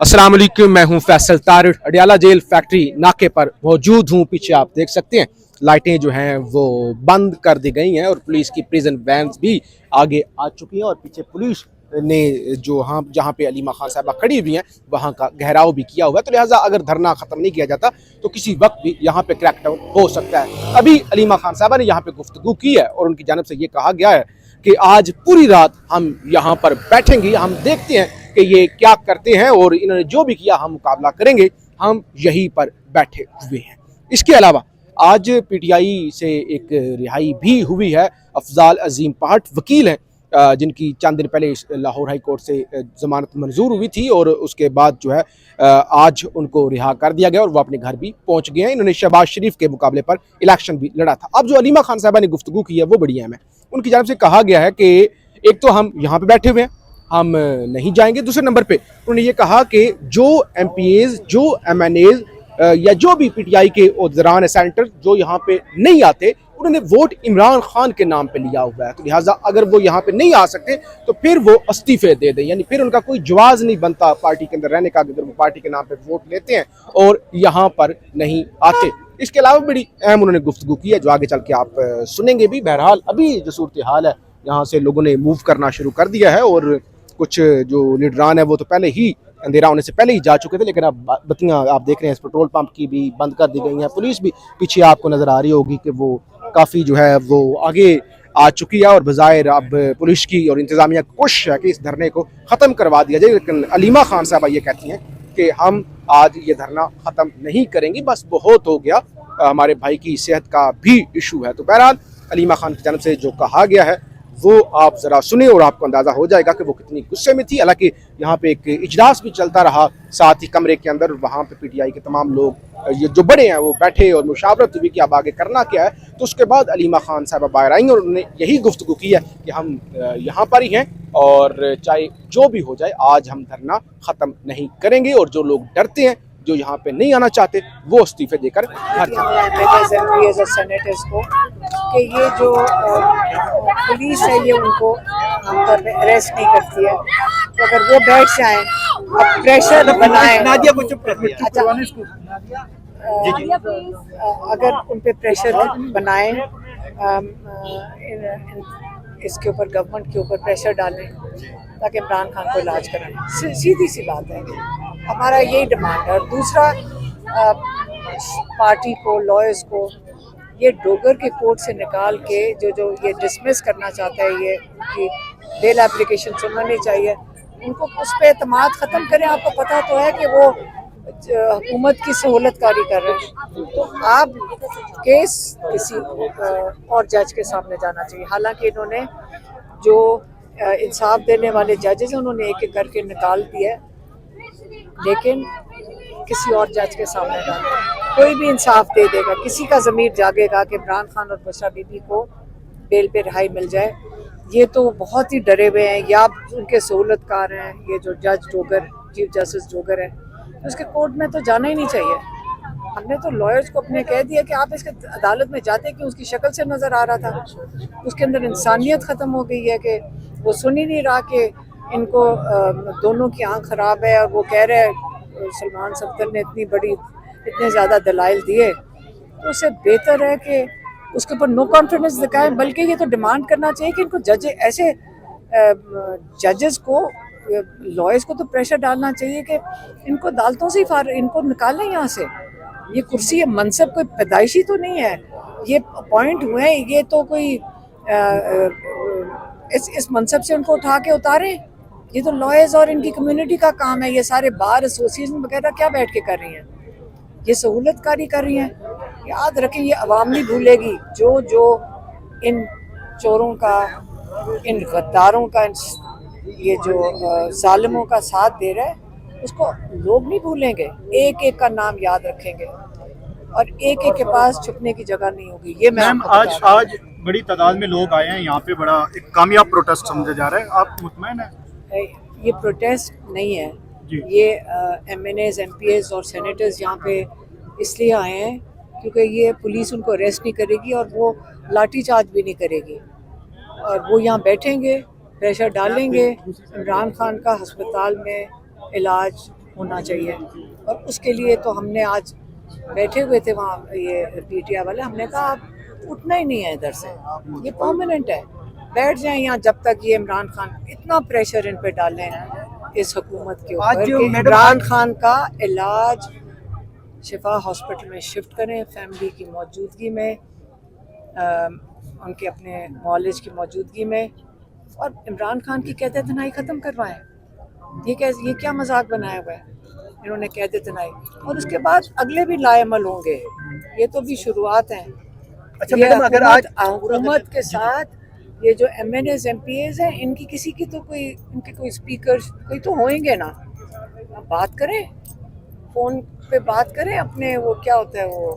अस्सलाम वालेकुम, मैं हूं फैसल तारिड़। अडियाला जेल फैक्ट्री नाके पर मौजूद हूं। पीछे आप देख सकते हैं लाइटें जो हैं वो बंद कर दी गई हैं और पुलिस की प्रिजन वैन्स भी आगे आ चुकी हैं और पीछे पुलिस ने जो जहाँ पे अलीमा खान साहबा खड़ी हुई हैं वहाँ का घेराव भी किया हुआ है। तो लिहाजा अगर धरना ख़त्म नहीं किया जाता तो किसी वक्त भी यहाँ पे क्रैकडाउन हो सकता है। अभी अलीमा खान साहबा ने यहाँ पे गुफ्तगू की है और उनकी जानिब से ये कहा गया है कि आज पूरी रात हम यहाँ पर बैठेंगे, हम देखते हैं कि ये क्या करते हैं और इन्होंने जो भी किया हम मुकाबला करेंगे, हम यहीं पर बैठे हुए हैं। इसके अलावा आज पीटीआई से एक रिहाई भी हुई है। अफजाल अजीम पहाड़ वकील हैं जिनकी चंद दिन पहले लाहौर हाई कोर्ट से जमानत मंजूर हुई थी और उसके बाद जो है आज उनको रिहा कर दिया गया और वो अपने घर भी पहुंच गए हैं। इन्होंने शहबाज शरीफ के मुकाबले पर इलेक्शन भी लड़ा था। अब जो अलीमा खान साहबा ने गुफ्तगू की है वो बड़ी अहम है। उनकी जानिब से कहा गया है कि एक तो हम यहाँ पे बैठे हुए हैं, हम नहीं जाएंगे। दूसरे नंबर पे उन्होंने ये कहा कि जो एमपीएज, जो एमएनएज या जो भी पीटीआई के उहदेदारान सेनेटर जो यहाँ पे नहीं आते, उन्होंने वोट इमरान खान के नाम पे लिया हुआ है। तो लिहाजा अगर वो यहाँ पे नहीं आ सकते तो फिर वो इस्तीफे दे दें, यानी फिर उनका कोई जवाज नहीं बनता पार्टी के अंदर रहने का अगर वो पार्टी के नाम पे वोट लेते हैं और यहाँ पर नहीं आते। इसके अलावा बड़ी अहम उन्होंने गुफ्तगू की है जो आगे चल के आप सुनेंगे भी। बहरहाल अभी जो सूरत हाल है यहाँ से लोगों ने मूव करना शुरू कर दिया है और कुछ जो लीडरान है वो तो पहले ही अंधेरा होने से पहले ही जा चुके थे, लेकिन अब बत्तियां आप देख रहे हैं, इस पेट्रोल पंप की भी बंद कर दी गई हैं। पुलिस भी पीछे आपको नजर आ रही होगी कि वो काफ़ी जो है वो आगे आ चुकी है और बज़ाहिर अब पुलिस की और इंतज़ामिया की कोशिश है कि इस धरने को ख़त्म करवा दिया जाए। लेकिन अलीमा खान साहबा ये कहती हैं कि हम आज ये धरना ख़त्म नहीं करेंगी, बस बहुत हो गया, हमारे भाई की सेहत का भी इशू है। तो बहरहाल अलीमा खान की जानब से जो कहा गया है वो आप ज़रा सुने और आपको अंदाज़ा हो जाएगा कि वो कितनी गुस्से में थी। हालांकि यहाँ पे एक इजलास भी चलता रहा साथ ही कमरे के अंदर, वहाँ पे पीटीआई के तमाम लोग ये जो बड़े हैं वो बैठे और मुशावरत हुई कि अब आगे करना क्या है। तो उसके बाद अलीमा खान साहबा बाहर आई और उन्होंने यही गुफ्तगू की है कि हम यहाँ पर ही हैं और चाहे जो भी हो जाए आज हम धरना ख़त्म नहीं करेंगे और जो लोग डरते हैं, जो यहाँ पे नहीं आना चाहते, वो इस्तीफे देकर घर सेनेटर्स को कि ये जो पुलिस है ये उनको आमतौर पे अरेस्ट नहीं करती है, तो अगर वो बैठ जाएं अब प्रेशर बनाएं, अगर उन पे प्रेशर बनाएं, इसके ऊपर गवर्नमेंट के ऊपर प्रेशर डालें ताकि इमरान खान को इलाज कराएं। सीधी सी बात है, हमारा यही डिमांड है। और दूसरा, पार्टी को, लॉयर्स को ये डोगर के कोर्ट से निकाल के जो ये डिसमिस करना चाहता है, ये कि बेल एप्लीकेशन सुनना नहीं चाहिए, उनको उस पर एतमाद ख़त्म करें। आपको पता तो है कि वो हुकूमत की सहूलतकारी कर रहे हैं, तो आप केस किसी और जज के सामने जाना चाहिए। हालांकि इन्होंने जो इंसाफ देने वाले जजेस हैं उन्होंने एक एक करके निकाल दिया है, लेकिन किसी और जज के सामने डालें, कोई भी इंसाफ दे देगा, किसी का ज़मीर जागेगा कि इमरान खान और बुशरा बीबी को बेल पे रिहाई मिल जाए। ये तो बहुत ही डरे हुए हैं, या उनके सहूलतकार हैं, ये जो जज डोगर, चीफ जस्टिस डोगर है, तो उसके कोर्ट में तो जाना ही नहीं चाहिए। हमने तो लॉयर्स को अपने कह दिया कि आप इसके अदालत में जाते क्यों, उसकी शक्ल से नज़र आ रहा था, उसके अंदर इंसानियत ख़त्म हो गई है कि वो सुन ही नहीं रहा कि इनको दोनों की आँख ख़राब है और वो कह रहे हैं सलमान सफ्दर ने इतने ज़्यादा दलाइल दिए, तो उससे बेहतर है कि उसके ऊपर नो कॉन्फिडेंस दिखाएं। बल्कि ये तो डिमांड करना चाहिए कि इनको ऐसे जजेस को, लॉयर्स को तो प्रेशर डालना चाहिए कि इनको अदालतों से इनको निकालें यहाँ से। ये कुर्सी, ये मनसब कोई पैदाइशी तो नहीं है, ये अपॉइंट हुए हैं, ये तो कोई इस मनसब से उनको उठा के उतारें। ये तो लॉयर्स और इनकी कम्युनिटी का काम है। ये सारे बार एसोसिएशन वगैरह क्या बैठ के कर रही हैं, ये सहूलतकारी कर रही हैं। याद रखें, ये अवाम नहीं भूलेगी जो इन चोरों का, इन गद्दारों का, ये जो जालिमों का साथ दे रहा है, उसको लोग नहीं भूलेंगे। एक एक का नाम याद रखेंगे और एक एक के पास छुपने की जगह नहीं होगी। ये मैम आज बड़ी तादाद में लोग आए हैं यहाँ पे, बड़ा एक कामयाब प्रोटेस्ट समझा जा रहा है, आप मुतमईन हैं? ये प्रोटेस्ट नहीं है, ये एमएनएज, एमपीएज और सेनेटर्स यहाँ पे इसलिए आए हैं क्योंकि ये पुलिस उनको अरेस्ट नहीं करेगी और वो लाठीचार्ज भी नहीं करेगी, और वो यहाँ बैठेंगे, प्रेशर डालेंगे, इमरान खान का अस्पताल में इलाज होना चाहिए। और उसके लिए तो हमने आज बैठे हुए थे वहाँ ये पीटीआई वाले, हमने कहा आप उठना ही नहीं है इधर से, ये परमानेंट है, बैठ जाएं यहाँ जब तक ये इमरान खान, इतना प्रेशर इन पे डालें इस हुकूमत के आज ऊपर जो कि मैडम इमरान खान का इलाज शिफा हॉस्पिटल में शिफ्ट करें, फैमिली की मौजूदगी में, उनके अपने मॉलेज की मौजूदगी में, और इमरान खान की कैद तनाई ख़त्म करवाएं। ये क्या मजाक बनाया हुआ है इन्होंने, कैद तनाई, और उसके बाद अगले भी लाएमल होंगे, ये तो भी शुरुआत है। अच्छा ये मैडम, अगर आज हुकूमत के साथ ये जो MNAs MPAs हैं, इनकी किसी की तो कोई, इनके कोई स्पीकर कोई तो होंगे ना, बात करें, फ़ोन पे बात करें अपने, वो क्या होता है वो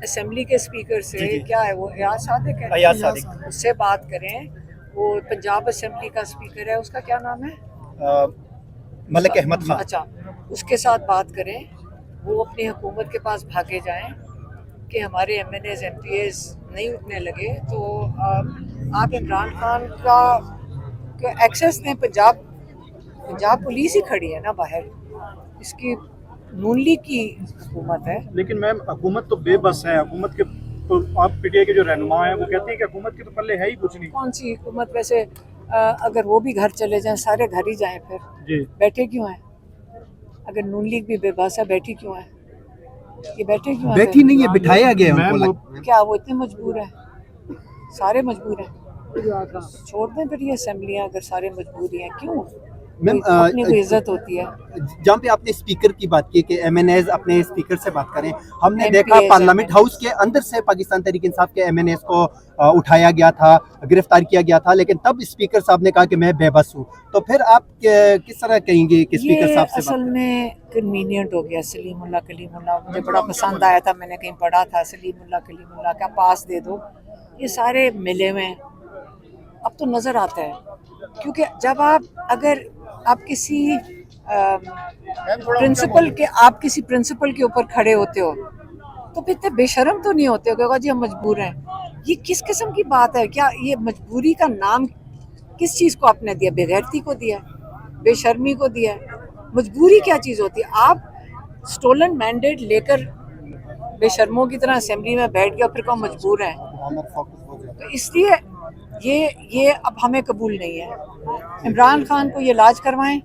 असेंबली के स्पीकर से, क्या है वो, अयाज सादिक है, अयाज सादिक, उससे बात करें। वो पंजाब असेंबली का स्पीकर है, उसका क्या नाम है, मलिक अहमद खान। अच्छा, उसके साथ बात करें, वो अपनी हुकूमत के पास भागे जाएं कि हमारे MNAs MPAs नहीं उठने लगे, तो आप इमरान खान का एक्सेस दें। पंजाब पुलिस ही खड़ी है ना बाहर, इसकी नून लीग की हुकूमत है। लेकिन मैम हुकूमत तो बेबस है, हुकूमत के तो आप पीटीआई के जो रहनुमा हैं वो कहते हैं कि हुकूमत के तो पल्ले है ही कुछ नहीं। कौन सी हुकूमत, वैसे अगर वो भी घर चले जाएं, सारे घर ही जाएं, फिर जी बैठे क्यों हैं? अगर नून लीग भी बेबस है, बैठी क्यों है? ये बैठे क्यों हैं? बैठी नहीं है, बिठाया गया है उनको। क्या वो इतने मजबूर है? सारे मजबूर हैं, छोड़ दें फिर ये असेंबलियाँ, अगर सारे मजबूरी हैं, क्यों? मैम अपनी कोई इज्जत होती है। जहाँ पे आपने स्पीकर की बात की कि MNAs अपने स्पीकर से बात करें, हमने MPAs देखा पार्लियामेंट हाउस के अंदर से पाकिस्तान तहरीक इंसाफ के MNAs को उठाया गया था, गिरफ्तार किया गया था, लेकिन तब स्पीकर साहब ने कहा कि मैं बेबस हूँ। तो फिर आप किस तरह कहेंगे कि स्पीकर साहब से असल में कन्वीनियंट हो गया। सलीमुल्लाह कलीमुल्लाह मुझे बड़ा पसंद आया था, मैंने कहीं पढ़ा था, सलीमुल्लाह कलीमुल्लाह का पास दे दो, ये सारे मिले हुए हैं। अब तो नज़र आता है, क्योंकि जब अगर आप किसी प्रिंसिपल के ऊपर खड़े होते हो, तो फिर इतने बेशर्म तो नहीं होते हो कि जी हम मजबूर हैं। ये किस किस्म की बात है? क्या ये मजबूरी का नाम किस चीज़ को आपने दिया? बेगैरती को दिया, बेशर्मी को दिया। मजबूरी क्या चीज़ होती है? आप स्टोलन मैंडेट लेकर बेशर्मों की तरह असेंबली में बैठ गए, फिर कौन मजबूर है? तो इसलिए ये अब हमें कबूल नहीं है। इमरान खान को ये इलाज करवाएं,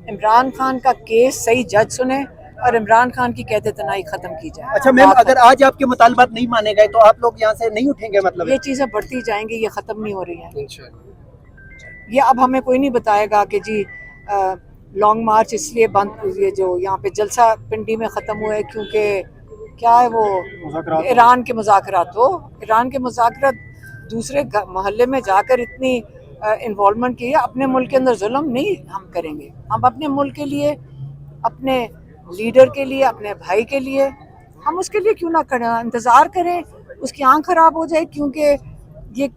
इमरान खान का केस सही जज सुने, और इमरान खान की कैद तनाई खत्म की जाए। अच्छा मैम, अगर आज आपके मुतालबात नहीं माने गए तो आप लोग यहाँ से नहीं उठेंगे? मतलब ये चीज़ें बढ़ती जाएंगी, ये ख़त्म नहीं हो रही हैं। ये अब हमें कोई नहीं बताएगा कि जी लॉन्ग मार्च इसलिए बंद, ये जो यहाँ पे जलसा पिंडी में ख़त्म हुआ है क्योंकि क्या है वो ईरान के मुज़ाकरात हो, ईरान के मुज़ाकरात दूसरे मोहल्ले में जाकर इतनी इन्वॉल्वमेंट की है। अपने मुल्क के अंदर जुल्म नहीं हम करेंगे, हम अपने मुल्क के लिए, अपने लीडर के लिए, अपने भाई के लिए, हम उसके लिए क्यों ना करें, इंतज़ार करें उसकी आँख ख़राब हो जाए क्योंकि ये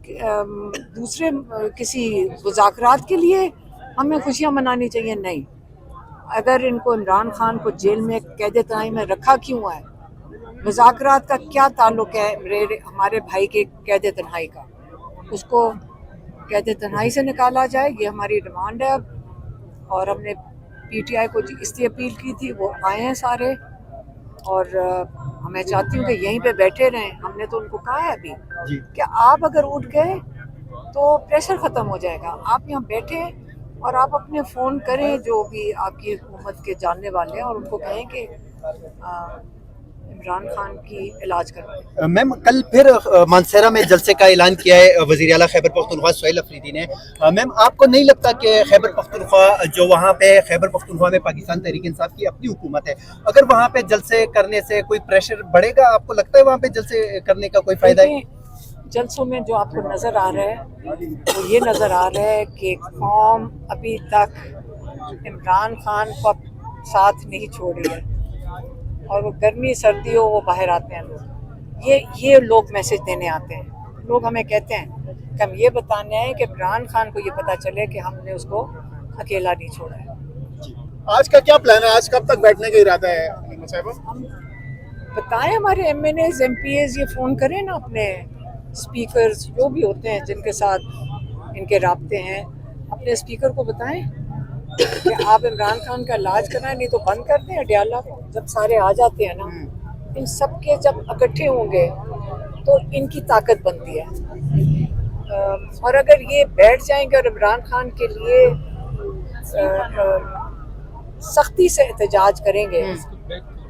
दूसरे किसी मुज़ाकरात के लिए हमें खुशियाँ मनानी चाहिए? नहीं। अगर इनको इमरान खान को जेल में कैद तनाई में रखा क्यों है? मुज़ाकरात का क्या ताल्लुक़ है हमारे भाई के कैद तन्हाई का? उसको कैद तन्हाई से निकाला जाए, ये हमारी डिमांड है अब। और हमने PTI को इसलिए अपील की थी, वो आए हैं सारे, और मैं चाहती हूँ कि यहीं पे बैठे रहें। हमने तो उनको कहा है अभी कि आप अगर उठ गए तो प्रेशर ख़त्म हो जाएगा, आप यहाँ बैठे और आप अपने फ़ोन करें जो भी आपकी हुकूमत के जानने वाले हैं, और उनको कहें कि इमरान खान की इलाज करवाएं। मैम कल फिर मानसेरा में जलसे का ऐलान किया है वज़ीर आला खैबर पख्तूनख्वा सुहेल अफरीदी ने। मैम आपको नहीं लगता कि खैबर पख्तूनख्वा जो वहाँ पे खैबर पख्तूनख्वा में पाकिस्तान तहरीक इंसाफ की अपनी हुकूमत है, अगर वहाँ पे जलसे करने से कोई प्रेशर बढ़ेगा? आपको लगता है वहाँ पे जलसे करने का कोई फ़ायदा है? जलसों में जो आपको नज़र आ रहा है वो ये नज़र आ रहा है कि कौम अभी तक इमरान खान को साथ नहीं छोड़ रही है, और वो गर्मी सर्दी हो वो बाहर आते हैं लोग, ये लोग मैसेज देने आते हैं। लोग हमें कहते हैं कि हम ये बताने हैं कि इमरान खान को ये पता चले कि हमने उसको अकेला नहीं छोड़ा है। आज का क्या प्लान है? आज कब तक बैठने का इरादा है? हम बताएं, हमारे MNAs MPAs ये फ़ोन करें ना, अपने स्पीकर्स जो भी होते हैं जिनके साथ इनके राब्ते हैं, अपने स्पीकर को बताएं कि आप इमरान खान का इलाज कराएं, नहीं तो बंद कर दें अडियाला को। जब सारे आ जाते हैं ना, इन सब के जब इकट्ठे होंगे तो इनकी ताकत बनती है। और अगर ये बैठ जाएंगे और इमरान खान के लिए सख्ती से एहतजाज करेंगे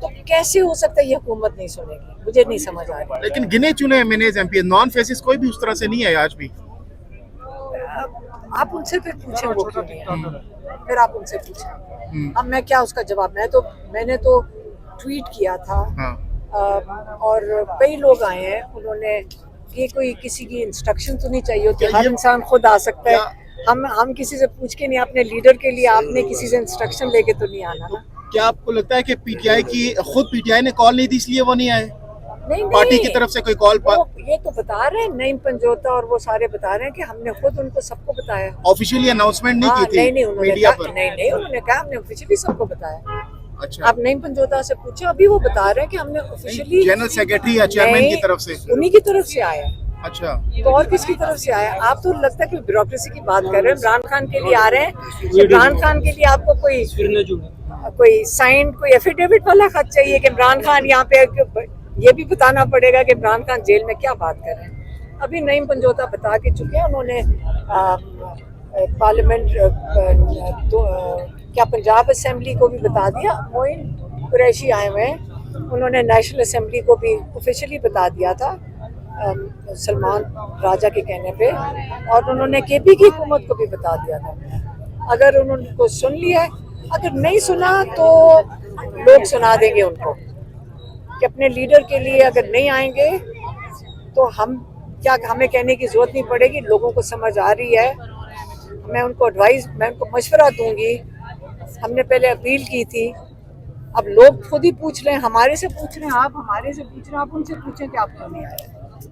तो कैसे हो सकता है ये हुकूमत नहीं सुनेगी? मुझे नहीं समझ आ रहा। लेकिन गिने चुने एमएनएज एमपी नॉन फेसिस कोई भी उस तरह से नहीं है आज भी। आप उनसे फिर पूछें वो क्यों नहीं है, फिर आप उनसे पूछें। अब मैं क्या उसका जवाब, मैंने तो ट्वीट किया था। हाँ। और कई लोग आए हैं, उन्होंने ये कोई किसी की इंस्ट्रक्शन तो नहीं चाहिए होती, हर इंसान खुद आ सकता है। हम किसी से पूछ के नहीं, अपने लीडर के लिए आपने किसी से इंस्ट्रक्शन लेके तो नहीं आना ना। क्या आपको लगता है कि पीटीआई की खुद पीटीआई ने कॉल नहीं दी इसलिए वो नहीं आए? नहीं, पार्टी की तरफ से कोई कॉल ये तो बता रहे हैं नईम पंजोता और वो सारे बता रहे हैं कि हमने खुद उनको सबको बताया। ऑफिशियली अनाउंसमेंट नहीं की थी नहीं उन्होंने मीडिया कहा, पर? नहीं उन्होंने कहा हमने ऑफिशियली सबको बताया। अच्छा, आप नईम पंजोता से पूछे, अभी वो बता रहे हैं कि हमने ऑफिशियली जनरल सेक्रेटरी या चेयरमैन की तरफ से? उन्हीं की तरफ से आया। अच्छा, तो और किसकी तरफ से आया? आप तो लगता है कि ब्यूरोक्रेसी की बात कर रहे हैं। इमरान खान के लिए आ रहे हैं, इमरान खान के लिए आपको कोई साइन, कोई एफिडेविट वाला खत चाहिए कि इमरान खान यहाँ पे, ये भी बताना पड़ेगा कि इमरान खान जेल में क्या बात कर रहे हैं। अभी नईम पंजोता बता के चुके हैं, उन्होंने पार्लियामेंट क्या पंजाब असेंबली को भी बता दिया। मोइन कुरैशी आए हुए हैं, उन्होंने नेशनल असेंबली को भी ऑफिशियली बता दिया था सलमान राजा के कहने पे, और उन्होंने केपी की हुकूमत को भी बता दिया था। अगर उन्होंने को सुन लिया है, अगर नहीं सुना तो लोग सुना देंगे उनको कि अपने लीडर के लिए अगर नहीं आएंगे तो हमें कहने की जरूरत नहीं पड़ेगी, लोगों को समझ आ रही है। मैं उनको मशवरा दूंगी। हमने पहले अपील की थी, अब लोग खुद ही पूछ रहे हैं, हमारे से पूछ रहे हैं, आप हमारे से पूछ रहे हैं, आप उनसे पूछें कि आप क्यों नहीं आए।